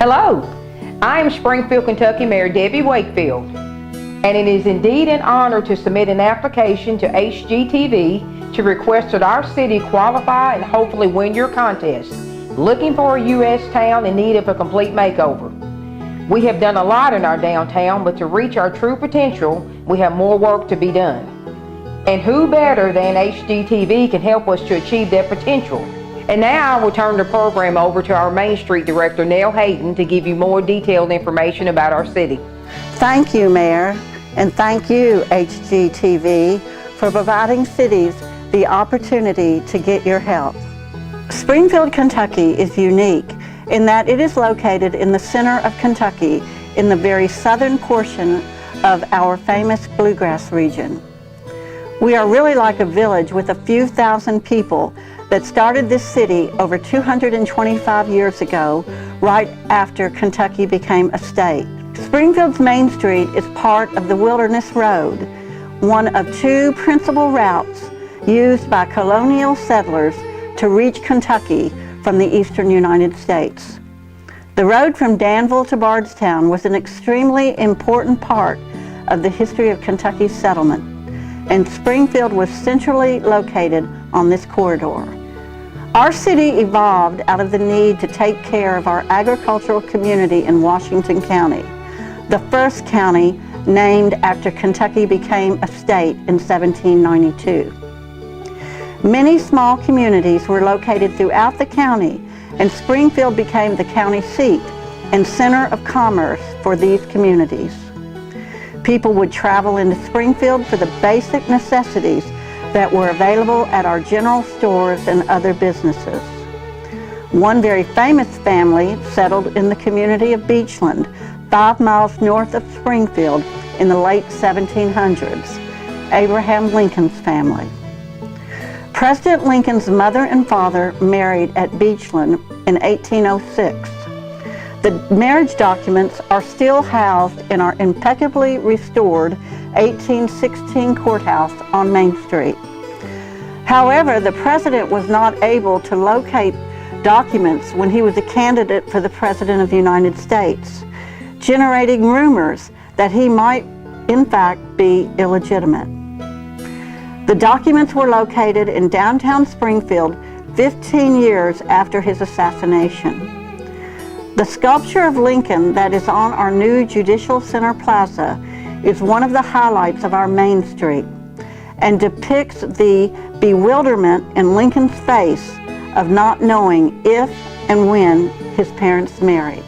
Hello, I am Springfield, Kentucky Mayor Debbie Wakefield, and it is indeed an honor to submit an application to HGTV to request that our city qualify and hopefully win your contest, looking for a U.S. town in need of a complete makeover. We have done a lot in our downtown, but to reach our true potential, we have more work to be done. And who better than HGTV can help us to achieve that potential? And now I will turn the program over to our Main Street Director, Nell Hayden, to give you more detailed information about our city. Thank you, Mayor, and thank you, HGTV, for providing cities the opportunity to get your help. Springfield, Kentucky is unique in that it is located in the center of Kentucky in the very southern portion of our famous bluegrass region. We are really like a village with a few thousand people that started this city over 225 years ago, right after Kentucky became a state. Springfield's Main Street is part of the Wilderness Road, one of two principal routes used by colonial settlers to reach Kentucky from the eastern United States. The road from Danville to Bardstown was an extremely important part of the history of Kentucky's settlement, and Springfield was centrally located on this corridor. Our city evolved out of the need to take care of our agricultural community in Washington County, the first county named after Kentucky became a state in 1792. Many small communities were located throughout the county, and Springfield became the county seat and center of commerce for these communities. People would travel into Springfield for the basic necessities that were available at our general stores and other businesses. One very famous family settled in the community of Beachland, 5 miles north of Springfield in the late 1700s, Abraham Lincoln's family. President Lincoln's mother and father married at Beachland in 1806. The marriage documents are still housed in our impeccably restored 1816 courthouse on Main Street. However, the president was not able to locate documents when he was a candidate for the President of the United States, generating rumors that he might, in fact, be illegitimate. The documents were located in downtown Springfield 15 years after his assassination. The sculpture of Lincoln that is on our new Judicial Center Plaza is one of the highlights of our Main Street and depicts the bewilderment in Lincoln's face of not knowing if and when his parents married.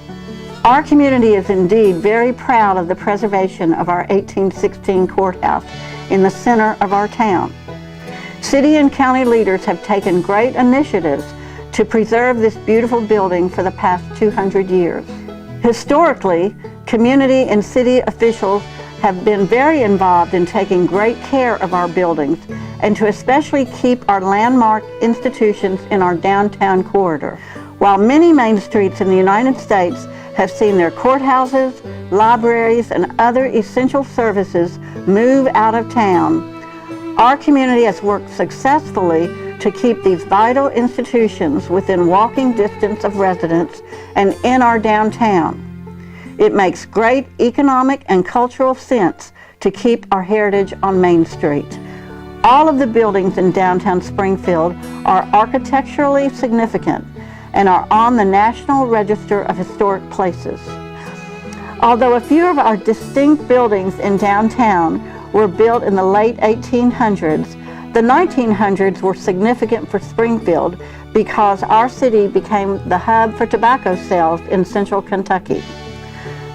Our community is indeed very proud of the preservation of our 1816 courthouse in the center of our town. City and county leaders have taken great initiatives to preserve this beautiful building for the past 200 years. Historically, community and city officials have been very involved in taking great care of our buildings and to especially keep our landmark institutions in our downtown corridor. While many main streets in the United States have seen their courthouses, libraries, and other essential services move out of town, our community has worked successfully to keep these vital institutions within walking distance of residents and in our downtown. It makes great economic and cultural sense to keep our heritage on Main Street. All of the buildings in downtown Springfield are architecturally significant and are on the National Register of Historic Places. Although a few of our distinct buildings in downtown were built in the late 1800s, the 1900s were significant for Springfield because our city became the hub for tobacco sales in central Kentucky.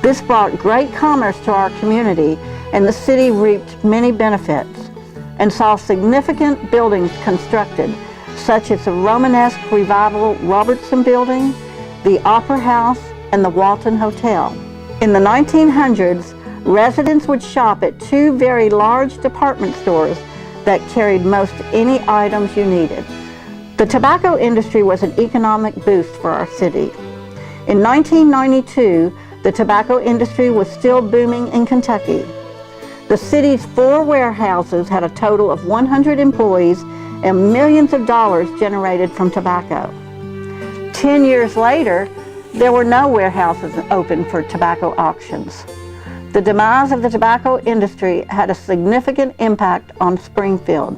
This brought great commerce to our community, and the city reaped many benefits and saw significant buildings constructed, such as the Romanesque Revival Robertson Building, the Opera House, and the Walton Hotel. In the 1900s, residents would shop at two very large department stores that carried most any items you needed. The tobacco industry was an economic boost for our city. In 1992, the tobacco industry was still booming in Kentucky. The city's 4 warehouses had a total of 100 employees and millions of dollars generated from tobacco. 10 years later, there were no warehouses open for tobacco auctions. The demise of the tobacco industry had a significant impact on Springfield.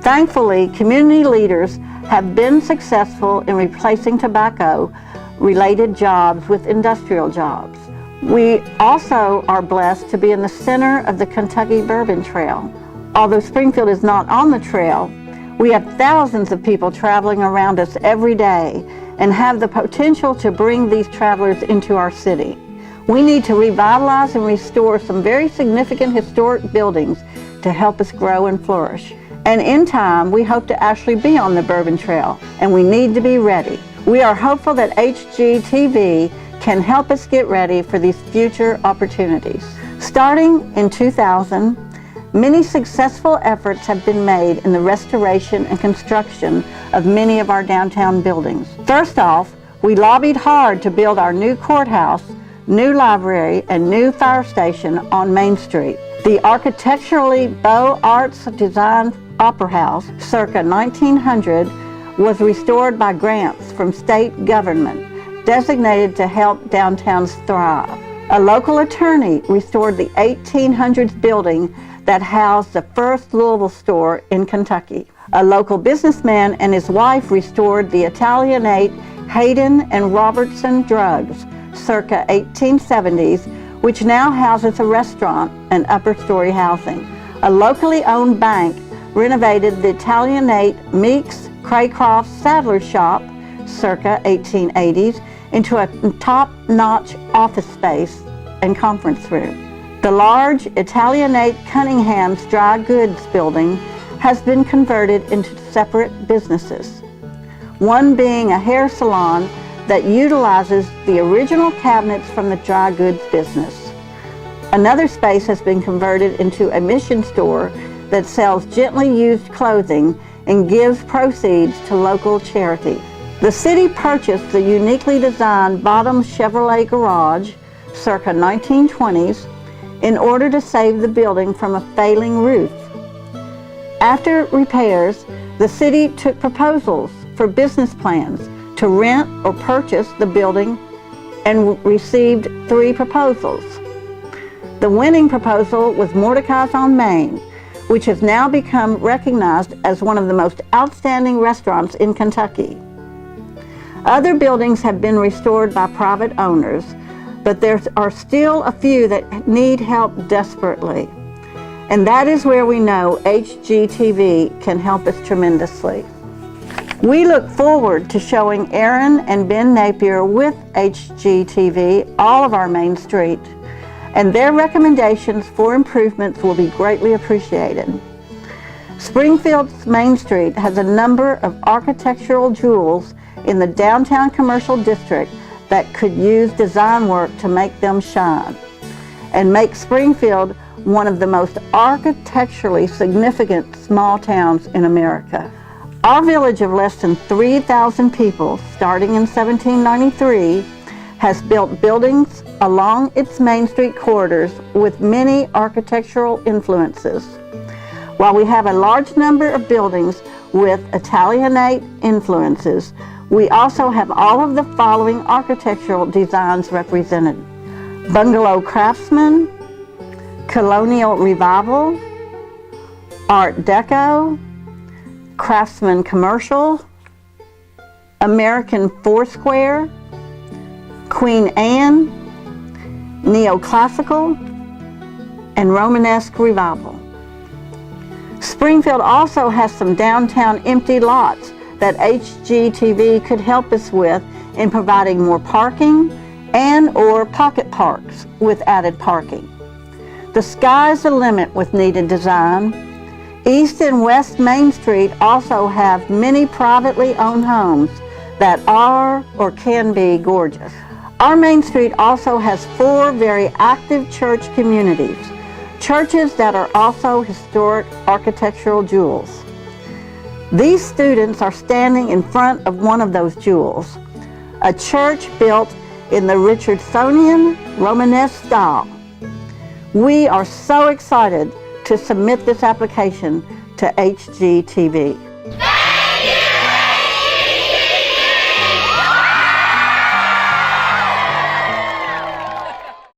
Thankfully, community leaders have been successful in replacing tobacco-related jobs with industrial jobs. We also are blessed to be in the center of the Kentucky Bourbon Trail. Although Springfield is not on the trail, we have thousands of people traveling around us every day and have the potential to bring these travelers into our city. We need to revitalize and restore some very significant historic buildings to help us grow and flourish. And in time, we hope to actually be on the Bourbon Trail, and we need to be ready. We are hopeful that HGTV can help us get ready for these future opportunities. Starting in 2000, many successful efforts have been made in the restoration and construction of many of our downtown buildings. First off, we lobbied hard to build our new courthouse, new library, and new fire station on Main Street. The architecturally Beaux Arts designed Opera House, circa 1900, was restored by grants from state government, designated to help downtowns thrive. A local attorney restored the 1800s building that housed the first Louisville store in Kentucky. A local businessman and his wife restored the Italianate Hayden and Robertson Drugs, circa 1870s, which now houses a restaurant and upper-story housing. A locally owned bank renovated the Italianate Meeks Craycroft Saddler Shop, circa 1880s, into a top-notch office space and conference room. The large Italianate Cunningham's dry goods building has been converted into separate businesses, one being a hair salon that utilizes the original cabinets from the dry goods business. Another space has been converted into a mission store that sells gently used clothing and gives proceeds to local charities. The city purchased the uniquely designed Bottom Chevrolet garage, circa 1920s, in order to save the building from a failing roof. After repairs, the city took proposals for business plans to rent or purchase the building and received 3 proposals. The winning proposal was Mordecai's on Main, which has now become recognized as one of the most outstanding restaurants in Kentucky. Other buildings have been restored by private owners, but there are still a few that need help desperately. And that is where we know HGTV can help us tremendously. We look forward to showing Aaron and Ben Napier with HGTV all of our Main Street, and their recommendations for improvements will be greatly appreciated. Springfield's Main Street has a number of architectural jewels in the downtown commercial district that could use design work to make them shine and make Springfield one of the most architecturally significant small towns in America. Our village of less than 3,000 people, starting in 1793, has built buildings along its Main Street corridors with many architectural influences. While we have a large number of buildings with Italianate influences, we also have all of the following architectural designs represented: Bungalow Craftsman, Colonial Revival, Art Deco, Craftsman Commercial, American Foursquare, Queen Anne, Neoclassical, and Romanesque Revival. Springfield also has some downtown empty lots that HGTV could help us with in providing more parking and or pocket parks with added parking. The sky's the limit with needed design. East and West Main Street also have many privately owned homes that are or can be gorgeous. Our Main Street also has 4 very active church communities, churches that are also historic architectural jewels. These students are standing in front of one of those jewels, a church built in the Richardsonian Romanesque style. We are so excited to submit this application to HGTV.